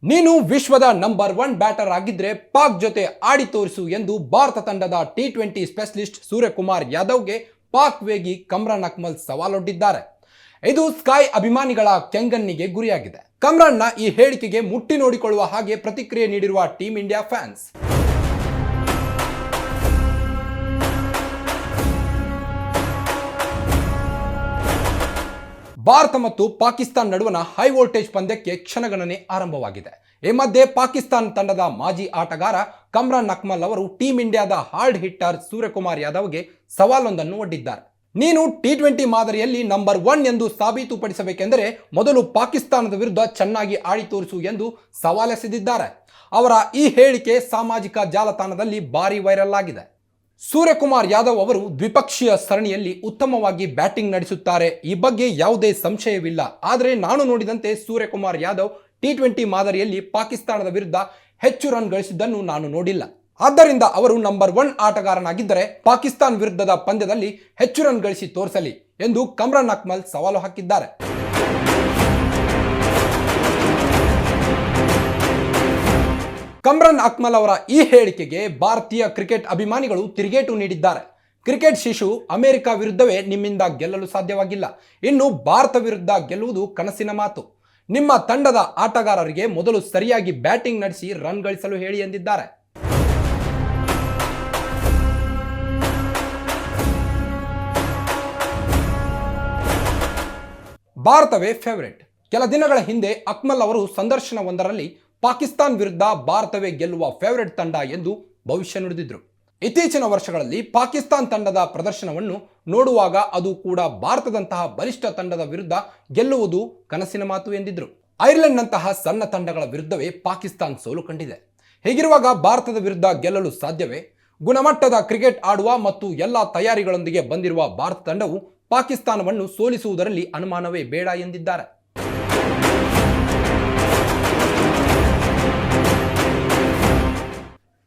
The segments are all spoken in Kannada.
ನೀನು ವಿಶ್ವದ ನಂಬರ್ 1 ಬ್ಯಾಟರ್ ಆಗಿದ್ರೆ ಪಾಕ್ ಜೊತೆ ಆಡಿ ತೋರಿಸು ಎಂದು ಭಾರತ ತಂಡದ ಟಿ20 ಸ್ಪೆಷಲಿಸ್ಟ್ ಸೂರ್ಯಕುಮಾರ್ ಯಾದವ್ಗೆ ಪಾಕ್ ವೇಗಿ ಕಮ್ರಾನ್ ಅಕ್ಮಲ್ ಸವಾಲೊಡ್ಡಿದ್ದಾರೆ. ಇದು ಸ್ಕೈ ಅಭಿಮಾನಿಗಳ ಕೆಂಗಣ್ಣಿಗೆ ಗುರಿಯಾಗಿದೆ. ಕಮ್ರಾನ್ನ ಈ ಹೇಳಿಕೆಗೆ ಮುಟ್ಟಿ ನೋಡಿಕೊಳ್ಳುವ ಹಾಗೆ ಪ್ರತಿಕ್ರಿಯೆ ನೀಡಿರುವ ಟೀಮ್ ಇಂಡಿಯಾ ಫ್ಯಾನ್ಸ್. ಭಾರತ ಮತ್ತು ಪಾಕಿಸ್ತಾನ ನಡುವಣ ಹೈ ವೋಲ್ಟೇಜ್ ಪಂದ್ಯಕ್ಕೆ ಕ್ಷಣಗಣನೆ ಆರಂಭವಾಗಿದೆ. ಈ ಮಧ್ಯೆ ಪಾಕಿಸ್ತಾನ ತಂಡದ ಮಾಜಿ ಆಟಗಾರ ಕಮ್ರಾನ್ ಅಕ್ಮಲ್ ಅವರು ಟೀಮ್ ಇಂಡಿಯಾದ ಹಾರ್ಡ್ ಹಿಟ್ಟರ್ ಸೂರ್ಯಕುಮಾರ್ ಯಾದವ್ಗೆ ಸವಾಲೊಂದನ್ನು ಒಡ್ಡಿದ್ದಾರೆ. ನೀನು ಟಿ20 ಮಾದರಿಯಲ್ಲಿ ನಂಬರ್ 1 ಎಂದು ಸಾಬೀತುಪಡಿಸಬೇಕೆಂದರೆ ಮೊದಲು ಪಾಕಿಸ್ತಾನದ ವಿರುದ್ಧ ಚೆನ್ನಾಗಿ ಆಡಿ ತೋರಿಸು ಎಂದು ಸವಾಲೆಸೆದಿದ್ದಾರೆ. ಅವರ ಈ ಹೇಳಿಕೆ ಸಾಮಾಜಿಕ ಜಾಲತಾಣದಲ್ಲಿ ಭಾರಿ ವೈರಲ್ ಆಗಿದೆ. ಸೂರ್ಯಕುಮಾರ್ ಯಾದವ್ ಅವರು ದ್ವಿಪಕ್ಷೀಯ ಸರಣಿಯಲ್ಲಿ ಉತ್ತಮವಾಗಿ ಬ್ಯಾಟಿಂಗ್ ನಡೆಸುತ್ತಾರೆ, ಈ ಬಗ್ಗೆ ಯಾವುದೇ ಸಂಶಯವಿಲ್ಲ. ಆದರೆ ನಾನು ನೋಡಿದಂತೆ ಸೂರ್ಯಕುಮಾರ್ ಯಾದವ್ ಟಿ20 ಮಾದರಿಯಲ್ಲಿ ಪಾಕಿಸ್ತಾನದ ವಿರುದ್ಧ ಹೆಚ್ಚು ರನ್ ಗಳಿಸಿದ್ದನ್ನು ನಾನು ನೋಡಿಲ್ಲ. ಆದ್ದರಿಂದ ಅವರು ನಂಬರ್ 1 ಆಟಗಾರನಾಗಿದ್ದರೆ ಪಾಕಿಸ್ತಾನ ವಿರುದ್ಧದ ಪಂದ್ಯದಲ್ಲಿ ಹೆಚ್ಚು ರನ್ ಗಳಿಸಿ ತೋರಿಸಲಿ ಎಂದು ಕಮ್ರಾನ್ ಅಕ್ಮಲ್ ಸವಾಲು ಹಾಕಿದ್ದಾರೆ. ಕಮ್ರಾನ್ ಅಕ್ಮಲ್ ಅವರ ಈ ಹೇಳಿಕೆಗೆ ಭಾರತೀಯ ಕ್ರಿಕೆಟ್ ಅಭಿಮಾನಿಗಳು ತಿರುಗೇಟು ನೀಡಿದ್ದಾರೆ. ಕ್ರಿಕೆಟ್ ಶಿಶು ಅಮೆರಿಕ ವಿರುದ್ಧವೇ ನಿಮ್ಮಿಂದ ಗೆಲ್ಲಲು ಸಾಧ್ಯವಾಗಿಲ್ಲ, ಇನ್ನು ಭಾರತ ವಿರುದ್ಧ ಗೆಲ್ಲುವುದು ಕನಸಿನ ಮಾತು. ನಿಮ್ಮ ತಂಡದ ಆಟಗಾರರಿಗೆ ಮೊದಲು ಸರಿಯಾಗಿ ಬ್ಯಾಟಿಂಗ್ ನಡೆಸಿ ರನ್ ಗಳಿಸಲು ಹೇಳಿ ಎಂದಿದ್ದಾರೆ. ಭಾರತವೇ ಫೇವರೇಟ್. ಕೆಲ ದಿನಗಳ ಹಿಂದೆ ಅಕ್ಮಲ್ ಅವರು ಸಂದರ್ಶನವೊಂದರಲ್ಲಿ ಪಾಕಿಸ್ತಾನ ವಿರುದ್ಧ ಭಾರತವೇ ಗೆಲ್ಲುವ ಫೇವರೇಟ್ ತಂಡ ಎಂದು ಭವಿಷ್ಯ ನುಡಿದಿದ್ರು. ಇತ್ತೀಚಿನ ವರ್ಷಗಳಲ್ಲಿ ಪಾಕಿಸ್ತಾನ ತಂಡದ ಪ್ರದರ್ಶನವನ್ನು ನೋಡುವಾಗ ಅದು ಕೂಡ ಭಾರತದಂತಹ ಬಲಿಷ್ಠ ತಂಡದ ವಿರುದ್ಧ ಗೆಲ್ಲುವುದು ಕನಸಿನ ಮಾತು ಎಂದಿದ್ರು. ಐರ್ಲೆಂಡ್ನಂತಹ ಸಣ್ಣ ತಂಡಗಳ ವಿರುದ್ಧವೇ ಪಾಕಿಸ್ತಾನ ಸೋಲು ಕಂಡಿದೆ. ಹೀಗಿರುವಾಗ ಭಾರತದ ವಿರುದ್ಧ ಗೆಲ್ಲಲು ಸಾಧ್ಯವೇ? ಗುಣಮಟ್ಟದ ಕ್ರಿಕೆಟ್ ಆಡುವ ಮತ್ತು ಎಲ್ಲ ತಯಾರಿಗಳೊಂದಿಗೆ ಬಂದಿರುವ ಭಾರತ ತಂಡವು ಪಾಕಿಸ್ತಾನವನ್ನು ಸೋಲಿಸುವುದರಲ್ಲಿ ಅನುಮಾನವೇ ಬೇಡ ಎಂದಿದ್ದಾರೆ.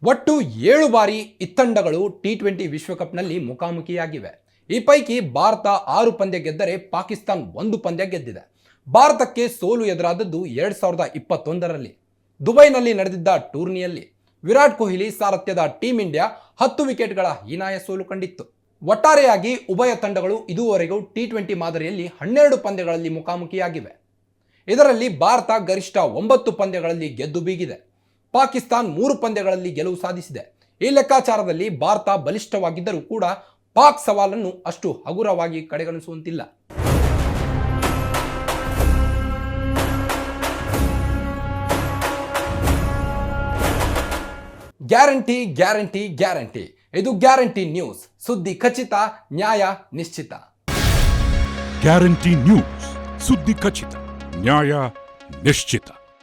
ಒಟ್ಟು 7 ಬಾರಿ ಇತ್ತಂಡಗಳು ಟಿ20 ವಿಶ್ವಕಪ್ನಲ್ಲಿ ಮುಖಾಮುಖಿಯಾಗಿವೆ. ಈ ಪೈಕಿ ಭಾರತ 6 ಪಂದ್ಯ ಗೆದ್ದರೆ ಪಾಕಿಸ್ತಾನ 1 ಪಂದ್ಯ ಗೆದ್ದಿದೆ. ಭಾರತಕ್ಕೆ ಸೋಲು ಎದುರಾದದ್ದು 2021ರಲ್ಲಿ ದುಬೈನಲ್ಲಿ ನಡೆದಿದ್ದ ಟೂರ್ನಿಯಲ್ಲಿ. ವಿರಾಟ್ ಕೊಹ್ಲಿ ಸಾರಥ್ಯದ ಟೀಮ್ ಇಂಡಿಯಾ 10 ವಿಕೆಟ್ಗಳ ಹೀನಾಯ ಸೋಲು ಕಂಡಿತ್ತು. ಒಟ್ಟಾರೆಯಾಗಿ ಉಭಯ ತಂಡಗಳು ಇದುವರೆಗೂ ಟಿ20 ಮಾದರಿಯಲ್ಲಿ 12 ಪಂದ್ಯಗಳಲ್ಲಿ ಮುಖಾಮುಖಿಯಾಗಿವೆ. ಇದರಲ್ಲಿ ಭಾರತ ಗರಿಷ್ಠ 9 ಪಂದ್ಯಗಳಲ್ಲಿ ಗೆದ್ದು ಬೀಗಿದೆ. ಪಾಕಿಸ್ತಾನ್ 3 ಪಂದ್ಯಗಳಲ್ಲಿ ಗೆಲುವು ಸಾಧಿಸಿದೆ. ಈ ಲೆಕ್ಕಾಚಾರದಲ್ಲಿ ಭಾರತ ಬಲಿಷ್ಠವಾಗಿದ್ದರೂ ಕೂಡ ಪಾಕ್ ಸವಾಲನ್ನು ಅಷ್ಟು ಹಗುರವಾಗಿ ಕಡೆಗಣಿಸುವಂತಿಲ್ಲ. Guarantee guarantee guarantee. ಇದು ಗ್ಯಾರಂಟಿ ನ್ಯೂಸ್, ಸುದ್ದಿ ಖಚಿತ, ನ್ಯಾಯ ನಿಶ್ಚಿತ. ಗ್ಯಾರಂಟಿ ನ್ಯೂಸ್, ಸುದ್ದಿ ಖಚಿತ, ನ್ಯಾಯ ನಿಶ್ಚಿತ.